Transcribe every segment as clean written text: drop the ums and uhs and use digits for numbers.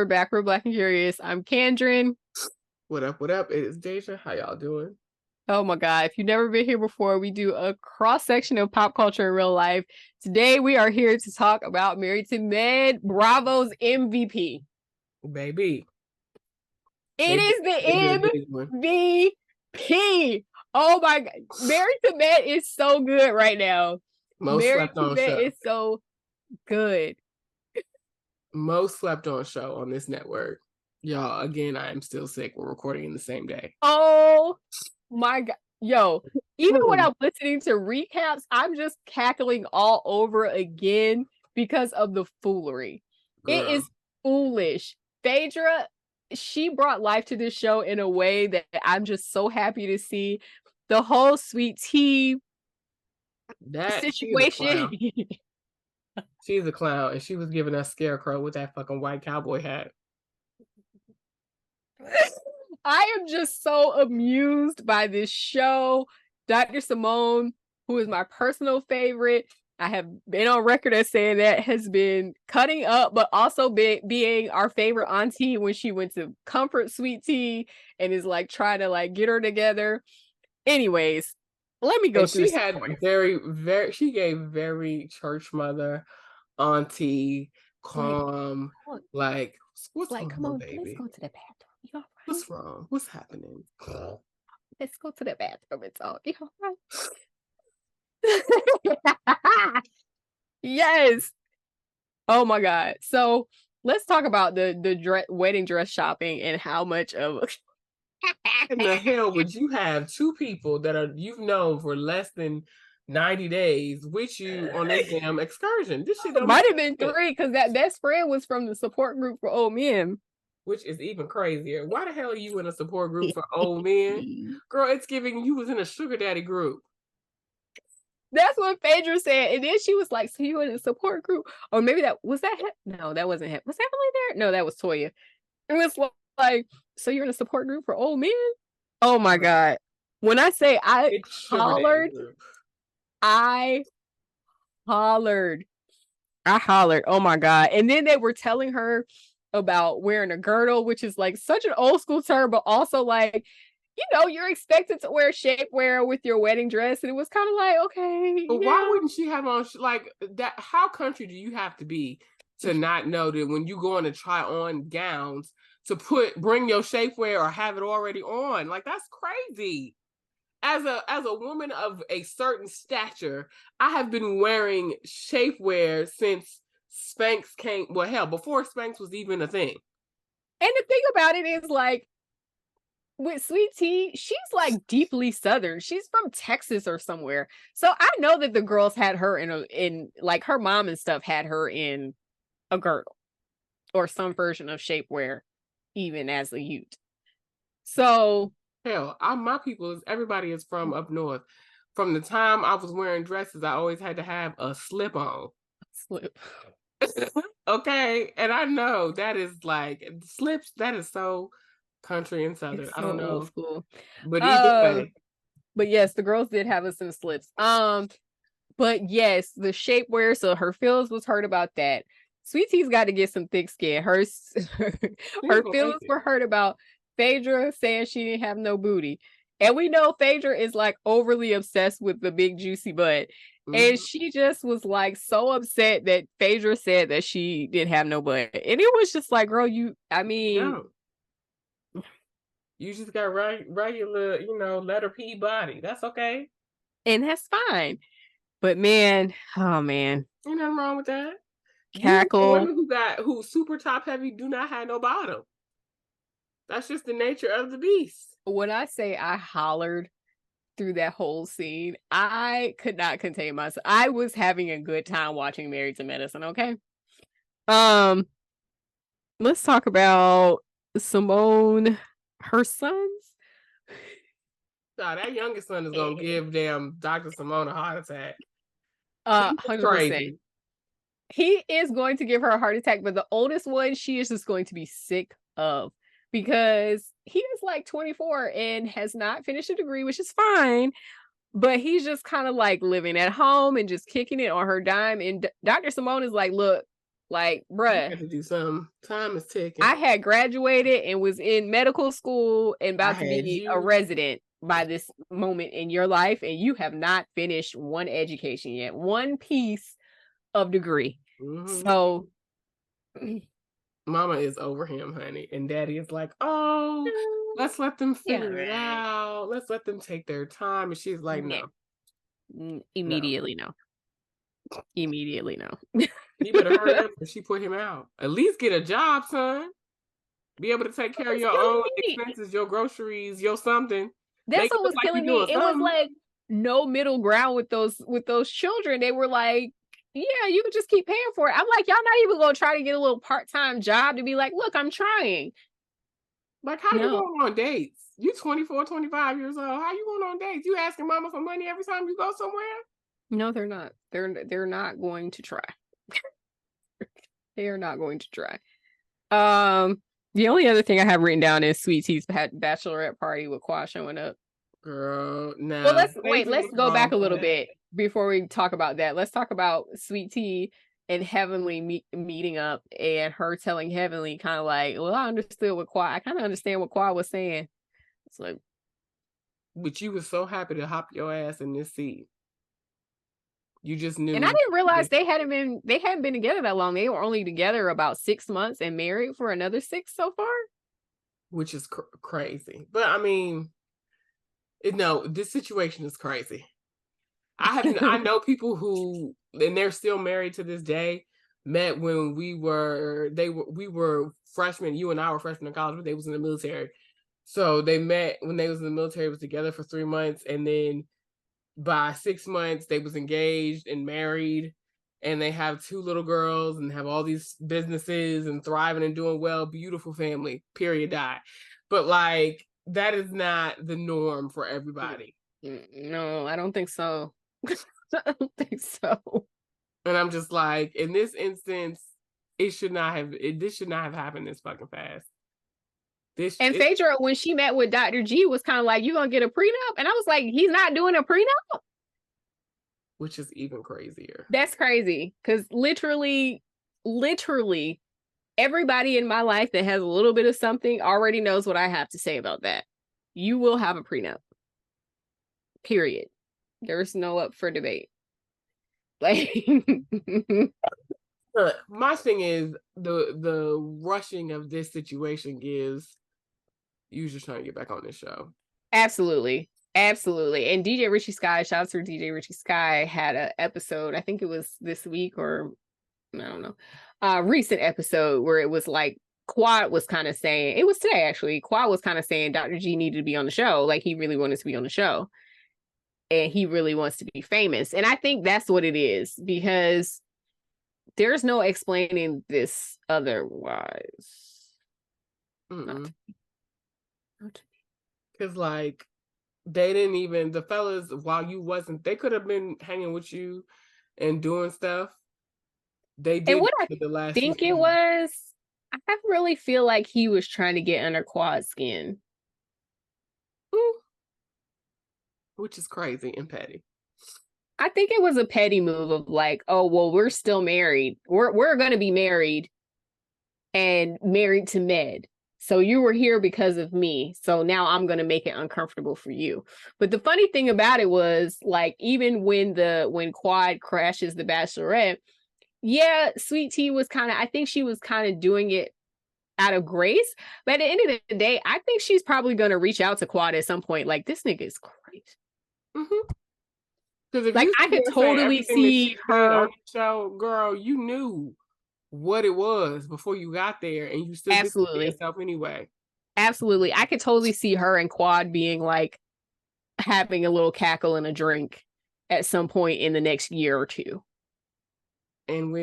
We're back. We're Black and Curious. I'm Kendrin. What up? What up? It is Deja. How y'all doing? Oh my God. If you've never been here before, we do a cross section of pop culture in real life. Today, we are here to talk about Married to Med, Bravo's MVP. Baby. It is the MVP. Oh my God. Married to Med is so good right now. Most slept on show. Is so good. Most slept on show on this network. Y'all, again, I am still sick. We're recording in the same day. Oh my God. Yo, even when I'm listening to recaps, I'm just cackling all over again because of the foolery. Girl. It is foolish. Phaedra, she brought life to this show in a way that I'm just so happy to see. The whole sweet tea situation. She's a clown, and she was giving us Scarecrow with that fucking white cowboy hat. I am just so amused by this show. Dr. Simone, who is my personal favorite, I have been on record as saying that, has been cutting up, but also being our favorite auntie when she went to comfort sweet tea and is like trying to like get her together. Anyways, let me go through. She had she gave very church mother, auntie, calm, like what's like, come on, baby? Let's go to the bathroom. Right? What's wrong? What's happening? Let's go to the bathroom and talk. You right? Yes. Oh my God. So let's talk about the wedding dress shopping and how much of in the hell would you have two people that you've known for less than 90 days with you on this damn excursion? This shit might have been 3 because that best friend was from the support group for old men. Which is even crazier. Why the hell are you in a support group for old men? Girl, it's giving you was in a sugar daddy group. That's what Phaedra said. And then she was like, so you were in a support group? Or maybe no, that wasn't him. Was Emily there? No, that was Toya. It was like, so you're in a support group for old men? Oh my God. When I say I hollered. Oh my God. And then they were telling her about wearing a girdle, which is like such an old school term, but also like, you know, you're expected to wear shapewear with your wedding dress. And it was kind of like, okay. But why wouldn't she have on like that? How country do you have to be to not know that when you go on to try on gowns to bring your shapewear or have it already on? Like, that's crazy. As a woman of a certain stature, I have been wearing shapewear since Spanx came. Well, hell, before Spanx was even a thing. And the thing about it is, like, with Sweet Tea, she's like deeply Southern. She's from Texas or somewhere. So I know that the girls had her in like her mom and stuff had her in a girdle or some version of shapewear, even as a youth. So hell, my people everybody is from up north. From the time I was wearing dresses, I always had to have a slip on. Okay, and I know that is like slips. That is so country and Southern. I don't know. Old school. But either way. But yes, the girls did have us in slips. But yes, the shapewear. So her feelings was hurt about that. Sweet Tea's got to get some thick skin. Her feelings were hurt about Phaedra saying she didn't have no booty. And we know Phaedra is like overly obsessed with the big juicy butt. Mm-hmm. And she just was like so upset that Phaedra said that she didn't have no butt. And it was just like, girl, you just got regular, letter P body. That's okay. And that's fine. But man, oh man. Ain't nothing wrong with that. Cackle. Women who's super top heavy do not have no bottom. That's just the nature of the beast. When I say I hollered through that whole scene, I could not contain myself. I was having a good time watching Married to Medicine, okay? Let's talk about Simone, her sons. Nah, that youngest son is gonna give damn Dr. Simone a heart attack. 100%. He is going to give her a heart attack, but the oldest one, she is just going to be sick of. Because he is like 24 and has not finished a degree, which is fine. But he's just kind of like living at home and just kicking it on her dime. And Dr. Simone is like, look, Like, You bruh, got to do something. Time is ticking. I had graduated and was in medical school and about to be a resident by this moment in your life, and you have not finished one education yet, one piece of degree. Mm-hmm. So Mama is over him, honey, and Daddy is like, oh, let's let them figure it out. Let's let them take their time. And she's like, no. Immediately no. Immediately no. You better hurry up and she put him out. At least get a job, son. Be able to take care of your own expenses, your groceries, your something. That's what was killing me. It was like no middle ground with those children. They were like, yeah, you could just keep paying for it. I'm like, y'all not even gonna try to get a little part-time job to be like, look, I'm trying. Like, how you going on dates? You 24, 25 years old. How you going on dates? You asking mama for money every time you go somewhere? No, they're not. They're not going to try. They are not going to try. The only other thing I have written down is Sweet Tea's bachelorette party with Qua showing up. Girl, no. Well, let's go back a little bit before we talk about that. Let's talk about Sweet Tea and Heavenly meeting up and her telling Heavenly kind of like, well, I understood what Qua, I kind of understand what Qua was saying. It's like, but you were so happy to hop your ass in this seat. You just knew. And I didn't realize they hadn't been together that long. They were only together about 6 months and married for another 6 so far. Which is crazy. But I mean, no, this situation is crazy. I know people who, and they're still married to this day, met when we were freshmen. You and I were freshmen in college, but they was in the military. So they met when they was in the military, was together for 3 months, and then by 6 months they was engaged and married, and they have 2 little girls and have all these businesses and thriving and doing well. Beautiful family, period, die. But like, that is not the norm for everybody. No, I don't think so. I don't think so. And I'm just like, in this instance, this should not have happened this fucking fast. Phaedra, when she met with Dr. G, was kind of like, you gonna get a prenup? And I was like, he's not doing a prenup? Which is even crazier. That's crazy. Because literally, everybody in my life that has a little bit of something already knows what I have to say about that. You will have a prenup. Period. There's no up for debate. Like, my thing is the rushing of this situation gives you just trying to get back on this show. Absolutely. And DJ Richie Sky, shout out to DJ Richie Sky, had an episode, I think it was this week or I don't know, recent episode where it was like Quad was kind of saying, it was today actually, Quad was kind of saying Dr. G needed to be on the show. Like, he really wanted to be on the show. And he really wants to be famous. And I think that's what it is, because there's no explaining this otherwise. Because like, they didn't even, the fellas, while you wasn't, they could have been hanging with you and doing stuff. They did. And what I think it was, I really feel like he was trying to get under Quad's skin. Which is crazy and petty. I think it was a petty move of like, oh, well, we're still married. We're going to be married and married to Med. So you were here because of me. So now I'm going to make it uncomfortable for you. But the funny thing about it was, like, even when Quad crashes the Bachelorette, yeah, Sweet Tea was I think she was kind of doing it out of grace. But at the end of the day, I think she's probably going to reach out to Quad at some point. Like, this nigga is crazy. Because like, I could totally see her on the show, girl. You knew what it was before you got there, and you still did it yourself anyway. Absolutely, I could totally see her and Quad being like having a little cackle and a drink at some point in the next year or two. And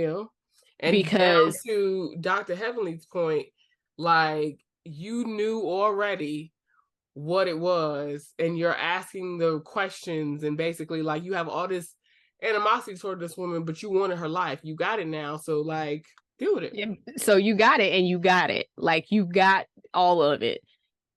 because down to Dr. Heavenly's point, like, you knew already what it was, and you're asking the questions, and basically, like, you have all this animosity toward this woman, but you wanted her life. You got it now, so like, deal with it. Yeah, so you got it, and you got it. Like, you got all of it.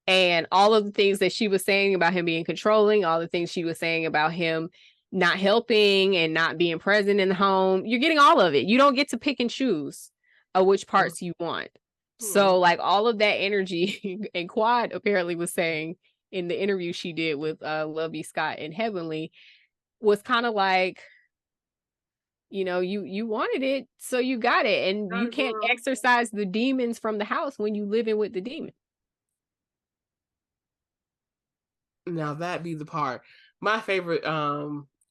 And all of the things that she was saying about him being controlling, all the things she was saying about him not helping and not being present in the home, you're getting all of it. You don't get to pick and choose. which parts you want. So like all of that energy, and Quad apparently was saying in the interview she did with Lovey Scott and Heavenly, was kind of like, you know, you wanted it, so you got it, and you can't exorcise the demons from the house when you live in with the demon. Now that be the part. My favorite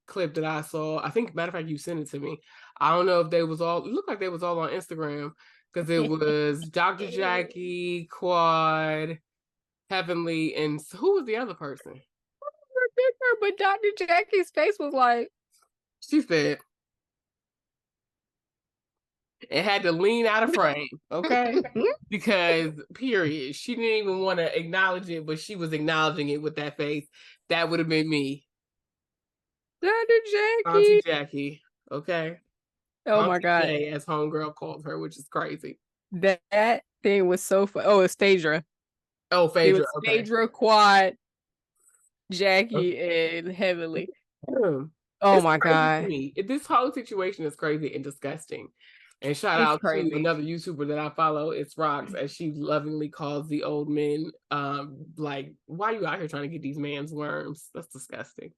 clip that I saw, I think, matter of fact, you sent it to me. I don't know if they was all, it looked like they was all on Instagram, because it was Dr. Jackie, Quad, Heavenly, and who was the other person? But Dr. Jackie's face was like, she said, it had to lean out of frame, okay? Because period, she didn't even want to acknowledge it, but she was acknowledging it with that face. That would have been me. Dr. Jackie. Auntie Jackie, okay? Oh my God. J, as homegirl calls her, which is crazy. That thing was so fun. Oh, it's Phaedra. Oh, Phaedra. Okay. Phaedra, Quad, Jackie, and Heavenly. Oh my God. This whole situation is crazy and disgusting. And shout out to another YouTuber that I follow, it's Rocks, as she lovingly calls the old men, like, why are you out here trying to get these man's worms? That's disgusting.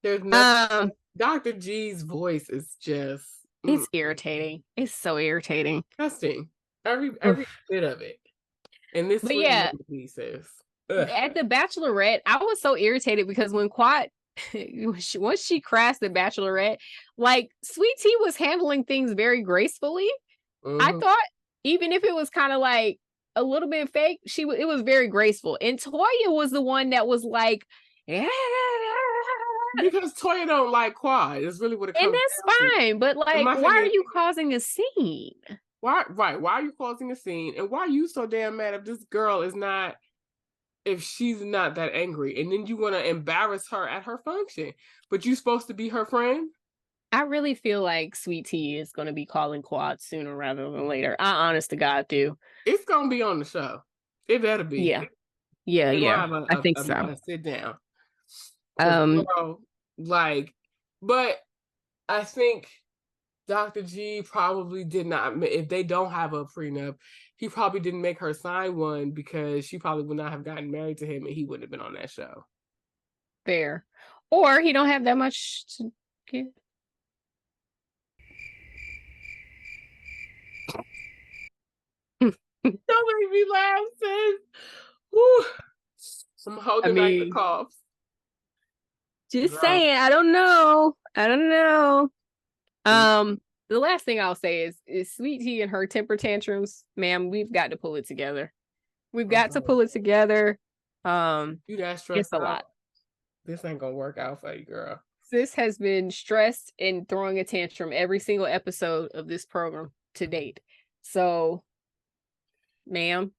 There's nothing. Dr. G's voice is just, it's irritating. It's so irritating. Disgusting. Every bit of it. And this, but yeah, pieces. At the Bachelorette, I was so irritated because when Quad, once she crashed the Bachelorette, like Sweet Tea was handling things very gracefully. I thought, even if it was kind of like a little bit fake, it was very graceful. And Toya was the one that was like, yeah. Because Toya don't like Quad. It's really what it comes. And that's fine, but like, why are you causing a scene? Why are you causing a scene? And why are you so damn mad if this girl is not, if she's not that angry? And then you want to embarrass her at her function, but you're supposed to be her friend? I really feel like Sweet Tea is going to be calling Quad sooner rather than later. I honest to God do. It's going to be on the show. It better be. Yeah. I think so. A sit down. Girl, like, but I think Dr. G probably did not, if they don't have a prenup, he probably didn't make her sign one because she probably would not have gotten married to him and he wouldn't have been on that show. Fair. Or he don't have that much to give. Don't make me laugh, sis. Woo. I'm holding back the coughs. Just saying, I don't know. The last thing I'll say is Sweet Tea and her temper tantrums, ma'am, we've got to pull it together. You that stressed a lot. This ain't gonna work out for you, girl. Sis has been stressed and throwing a tantrum every single episode of this program to date. So, ma'am,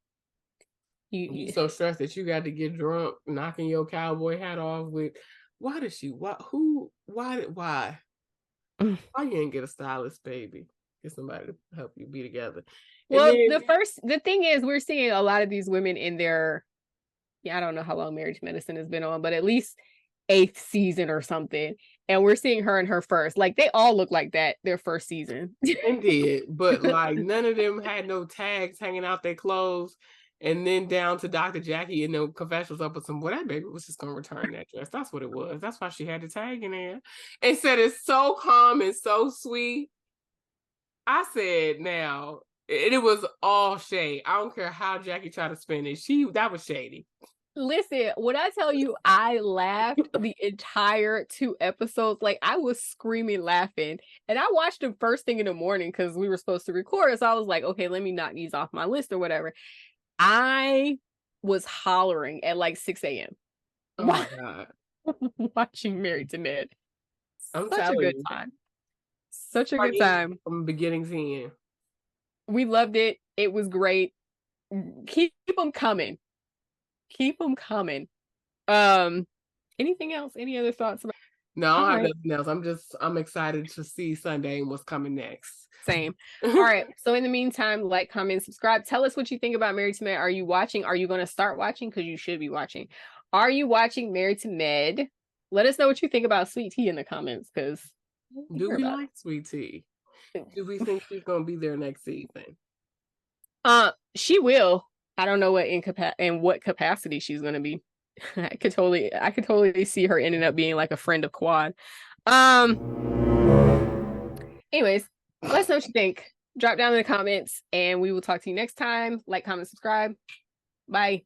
you so stressed that you got to get drunk, knocking your cowboy hat off with. Why did she? Why you ain't get a stylist, baby? Get somebody to help you be together. Well, the thing is, we're seeing a lot of these women in their, I don't know how long Married to Medicine has been on, but at least 8th season or something. And we're seeing her in her first. Like, they all look like that their first season. Indeed. But like, none of them had no tags hanging out their clothes. And then down to Dr. Jackie and the confessionals up with some, well, that baby was just going to return that dress. That's what it was. That's why she had the tag in there. And said it's so calm and so sweet. I said, now, it was all shade. I don't care how Jackie tried to spin it. That was shady. Listen, when I tell you I laughed the entire 2 episodes, like I was screaming laughing. And I watched them first thing in the morning because we were supposed to record. So I was like, okay, let me knock these off my list or whatever. I was hollering at like 6 a.m. Oh my God. Watching Married to Med. Such a good time. Such a good time. From beginning to end. We loved it. It was great. Keep them coming. Keep them coming. Anything else? Any other thoughts about? No, I don't have nothing else. I'm excited to see Sunday and what's coming next. Same. All right. So in the meantime, like, comment, subscribe. Tell us what you think about Married to Med. Are you watching? Are you going to start watching? Because you should be watching. Are you watching Married to Med? Let us know what you think about Sweet Tea in the comments. Because do we like Sweet Tea? Do we think she's gonna be there next season? She will. I don't know what in what capacity she's gonna be. I could totally see her ending up being like a friend of Quad. Anyways, let us know what you think. Drop down in the comments, and we will talk to you next time. Like, comment, subscribe. Bye.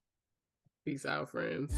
Peace out, friends.